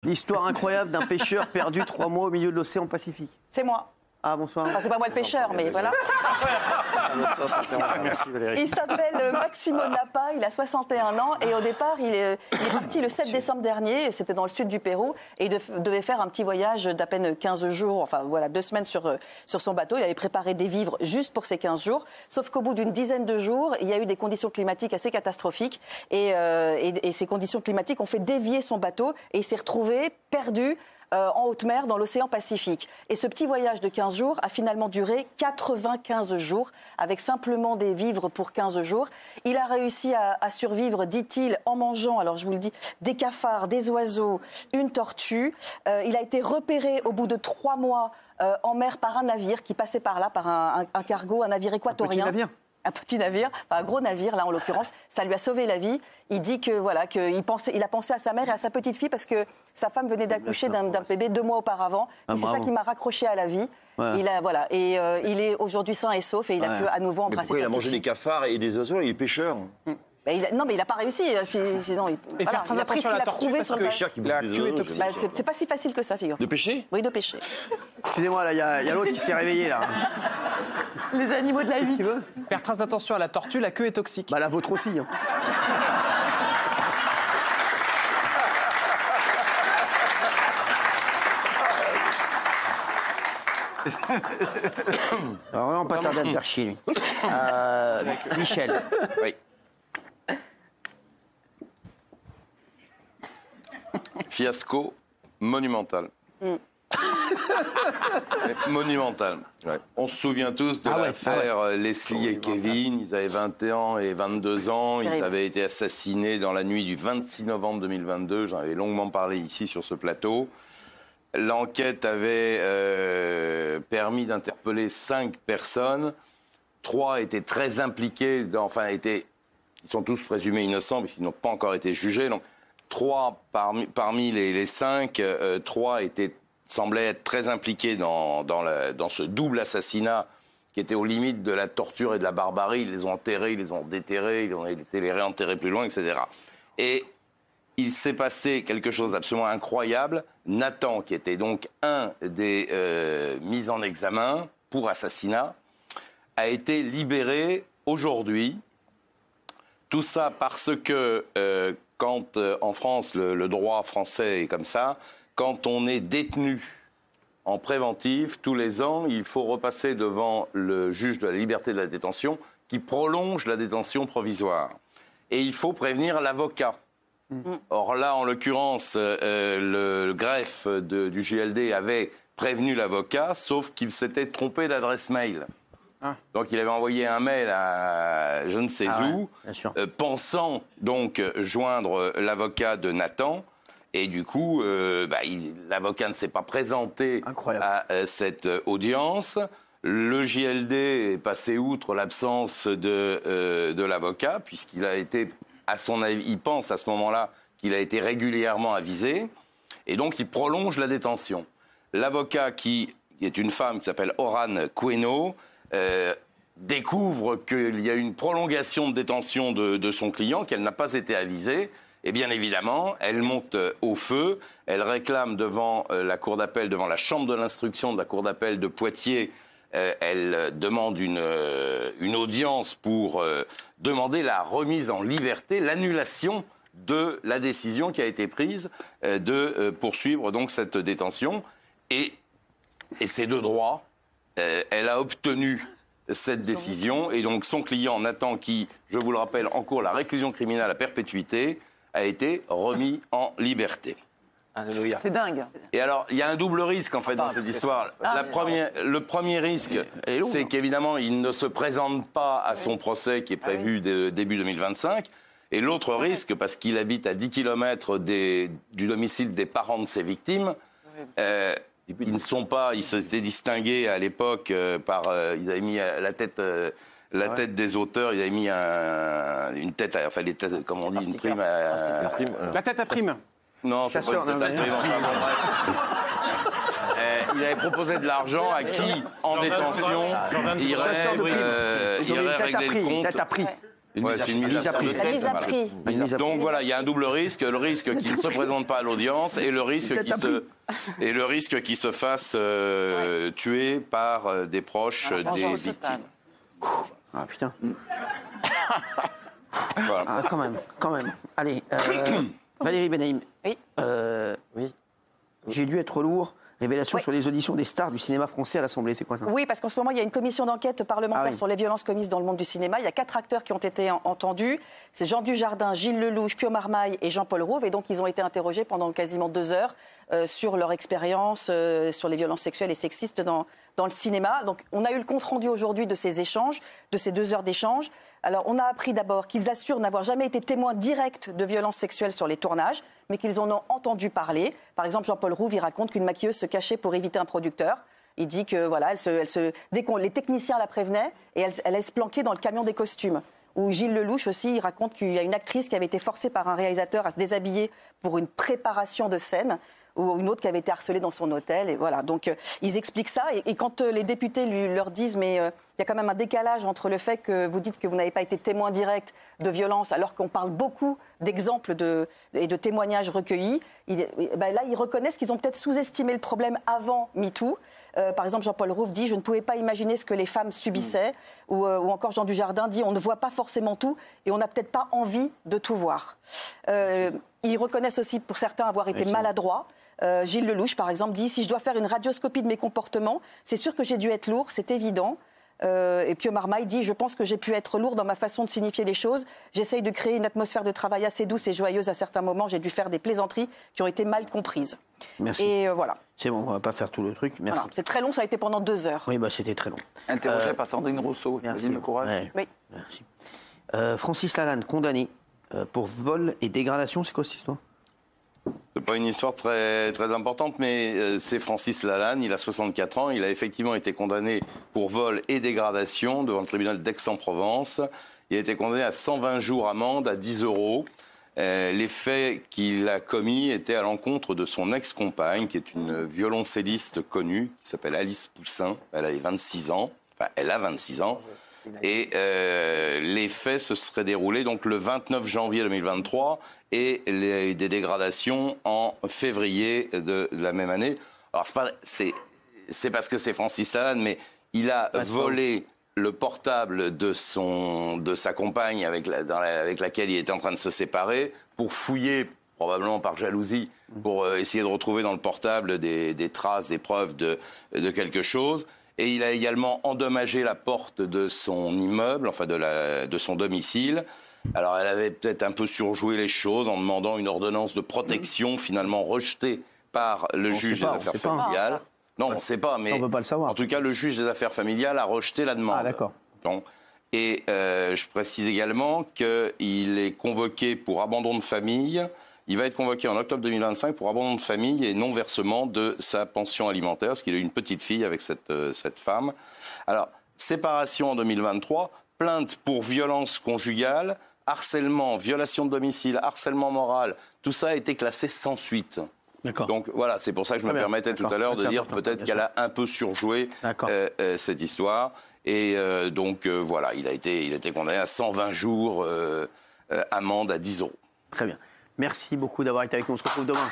L'histoire incroyable d'un pêcheur perdu 3 mois au milieu de l'océan Pacifique. C'est moi. Ah, bonsoir. Enfin, c'est pas moi le pêcheur, mais voilà. Merci Valérie. Il s'appelle Maximo Napa, il a 61 ans et au départ, il est parti le 7 décembre dernier, c'était dans le sud du Pérou, et il devait faire un petit voyage d'à peine 15 jours, enfin voilà, 2 semaines sur son bateau. Il avait préparé des vivres juste pour ces 15 jours, sauf qu'au bout d'une dizaine de jours, il y a eu des conditions climatiques assez catastrophiques et ces conditions climatiques ont fait dévier son bateau et il s'est retrouvé perdu en haute mer dans l'océan Pacifique. Et ce petit voyage de 15 jours a finalement duré 95 jours, avec simplement des vivres pour 15 jours. Il a réussi à survivre, dit-il, en mangeant, alors je vous le dis, des cafards, des oiseaux, une tortue. Il a été repéré au bout de 3 mois en mer par un navire qui passait par là, par un cargo, un navire équatorien. Un petit navire. Un petit navire, enfin un gros navire là en l'occurrence, ça lui a sauvé la vie. Il dit que voilà, il a pensé à sa mère et à sa petite fille parce que sa femme venait d'accoucher d'un bébé 2 mois auparavant. Et c'est ça qui m'a raccroché à la vie. Ouais. Il est aujourd'hui sain et sauf et il a pu à nouveau embrasser sa petite fille. Il a mangé des cafards et des oiseaux, il est pêcheur. Non, mais il n'a pas réussi. Sinon, et faire très attention à la tortue parce que la queue est toxique. C'est pas si facile que ça, figure. De pêcher ? Oui, de pêcher. Excusez-moi, là, il y a l'autre qui s'est réveillé, là. Les animaux de la hutte. Faire très attention à la tortue, la queue est toxique. Bah, la vôtre aussi. Hein. Alors là, on pas tarder à me faire chier, lui. Michel. Oui. Fiasco monumental. Monumental. Ouais. On se souvient tous de l'affaire Leslie et Kevin. Ils avaient 21 ans et 22 ans. Ils avaient été assassinés dans la nuit du 26 novembre 2022. J'en avais longuement parlé ici sur ce plateau. L'enquête avait permis d'interpeller 5 personnes. 3 étaient très impliqués, ils sont tous présumés innocents, mais ils n'ont pas encore été jugés. Donc, 3 parmi les 5, 3 semblaient être très impliqués dans ce double assassinat qui était aux limites de la torture et de la barbarie. Ils les ont enterrés, ils les ont déterrés, ils ont été les réenterrés plus loin, etc. Et il s'est passé quelque chose d'absolument incroyable. Nathan, qui était donc un des mis en examen pour assassinat, a été libéré aujourd'hui. Tout ça parce que quand en France, le droit français est comme ça, quand on est détenu en préventif, tous les ans, il faut repasser devant le juge de la liberté de la détention qui prolonge la détention provisoire. Et il faut prévenir l'avocat. Or là, en l'occurrence, le greffe du JLD avait prévenu l'avocat, sauf qu'il s'était trompé d'adresse mail. Donc il avait envoyé un mail à je ne sais où, pensant donc joindre l'avocat de Nathan. Et du coup, l'avocat ne s'est pas présenté à cette audience. Le JLD est passé outre l'absence de l'avocat, puisqu'il a été, à son avis, il pense à ce moment-là qu'il a été régulièrement avisé. Et donc, il prolonge la détention. L'avocat, qui est une femme qui s'appelle Oran Queno, découvre qu'il y a une prolongation de détention de son client, qu'elle n'a pas été avisée. Et bien évidemment, elle monte au feu, elle réclame devant la cour d'appel, devant la chambre de l'instruction de la cour d'appel de Poitiers, elle demande une audience pour demander la remise en liberté, l'annulation de la décision qui a été prise de poursuivre donc cette détention. Et c'est de droit, elle a obtenu cette décision et donc son client Nathan, qui, je vous le rappelle, encourt la réclusion criminelle à perpétuité, a été remis en liberté. Alléluia. C'est dingue. Et alors, il y a un double risque en fait dans cette histoire. Le premier risque, c'est qu'évidemment, il ne se présente pas à son procès qui est prévu début 2025. Et l'autre risque, parce qu'il habite à 10 km du domicile des parents de ses victimes, ils ne sont pas, ils s'étaient distingués à l'époque par, ils avaient mis la tête des auteurs, ils avaient mis une tête, enfin les têtes, comme on dit, une prime. La tête à prime. Non, chasseur, pas une tête à prime. Il avait proposé de l'argent à qui, en détention, irait régler le compte. Tête à prix. C'est une mise à prix. La mise à prix. Donc voilà, il y a un double risque, le risque qu'il ne se présente pas à l'audience et le risque qu'il se fasse tuer par des proches des victimes. Ah putain. Voilà. Ah, quand même. Allez, Valérie Benaïm. Oui. Oui. J'ai dû être lourd. Révélation sur les auditions des stars du cinéma français à l'Assemblée, c'est quoi ça? Oui, parce qu'en ce moment, il y a une commission d'enquête parlementaire sur les violences commises dans le monde du cinéma. Il y a 4 acteurs qui ont été entendus. C'est Jean Dujardin, Gilles Lelouch, Pio Marmaille et Jean-Paul Rouve. Et donc, ils ont été interrogés pendant quasiment 2 heures sur leur expérience, sur les violences sexuelles et sexistes dans le cinéma. Donc, on a eu le compte-rendu aujourd'hui de ces échanges, de ces 2 heures d'échange. Alors, on a appris d'abord qu'ils assurent n'avoir jamais été témoins directs de violences sexuelles sur les tournages, mais qu'ils en ont entendu parler. Par exemple, Jean-Paul Rouve, il raconte qu'une maquilleuse se cachait pour éviter un producteur. Il dit que voilà, dès que les techniciens la prévenaient, et elle allait se planquer dans le camion des costumes. Ou Gilles Lelouch aussi, il raconte qu'il y a une actrice qui avait été forcée par un réalisateur à se déshabiller pour une préparation de scène, ou une autre qui avait été harcelée dans son hôtel. Et voilà. Donc, ils expliquent ça. Et quand les députés leur disent, mais il y a quand même un décalage entre le fait que vous dites que vous n'avez pas été témoin direct de violence, alors qu'on parle beaucoup d'exemples et de témoignages recueillis, là, ils reconnaissent qu'ils ont peut-être sous-estimé le problème avant MeToo. Par exemple, Jean-Paul Rouve dit « Je ne pouvais pas imaginer ce que les femmes subissaient ». Ou encore Jean Dujardin dit « On ne voit pas forcément tout et on n'a peut-être pas envie de tout voir ». Ils reconnaissent aussi, pour certains, avoir été maladroits. Gilles Lelouch, par exemple, dit « Si je dois faire une radioscopie de mes comportements, c'est sûr que j'ai dû être lourd, c'est évident ». Et Pio Marmaille dit « Je pense que j'ai pu être lourd dans ma façon de signifier les choses. J'essaye de créer une atmosphère de travail assez douce et joyeuse à certains moments. J'ai dû faire des plaisanteries qui ont été mal comprises. » Merci. Et voilà. C'est bon, on va pas faire tout le truc. Merci. Voilà. C'est très long, ça a été pendant 2 heures. Oui, c'était très long. Interrogé par Sandrine Rousseau. Merci. Le courage. Ouais. Oui. Merci. Francis Lalanne, condamné pour vol et dégradation. C'est quoi cette histoire? C'est pas une histoire très, très importante, mais c'est Francis Lalanne, il a 64 ans, il a effectivement été condamné pour vol et dégradation devant le tribunal d'Aix-en-Provence. Il a été condamné à 120 jours amende, à 10 €. Les faits qu'il a commis étaient à l'encontre de son ex-compagne, qui est une violoncelliste connue, qui s'appelle Alice Poussin. Elle avait 26 ans, enfin elle a 26 ans. Et les faits se seraient déroulés donc le 29 janvier 2023 et des dégradations en février de la même année. Alors c'est parce que c'est Francis Lalanne, mais il a volé le portable de sa compagne avec laquelle il était en train de se séparer pour fouiller, probablement par jalousie, pour essayer de retrouver dans le portable des traces, des preuves de quelque chose. Et il a également endommagé la porte de son immeuble, enfin de son domicile. Alors elle avait peut-être un peu surjoué les choses en demandant une ordonnance de protection finalement rejetée par le juge des affaires familiales. Non, on ne sait pas, mais on peut pas le savoir. En tout cas, le juge des affaires familiales a rejeté la demande. Ah d'accord. Et je précise également qu'il est convoqué pour abandon de famille. Il va être convoqué en octobre 2025 pour abandon de famille et non-versement de sa pension alimentaire, parce qu'il a une petite fille avec cette femme. Alors, séparation en 2023, plainte pour violence conjugale, harcèlement, violation de domicile, harcèlement moral, tout ça a été classé sans suite. Donc voilà, c'est pour ça que je me permettais tout à l'heure de dire peut-être qu'elle a un peu surjoué cette histoire. Et donc voilà, il a été condamné à 120 jours, amende à 10 €. Très bien. Merci beaucoup d'avoir été avec nous. On se retrouve demain.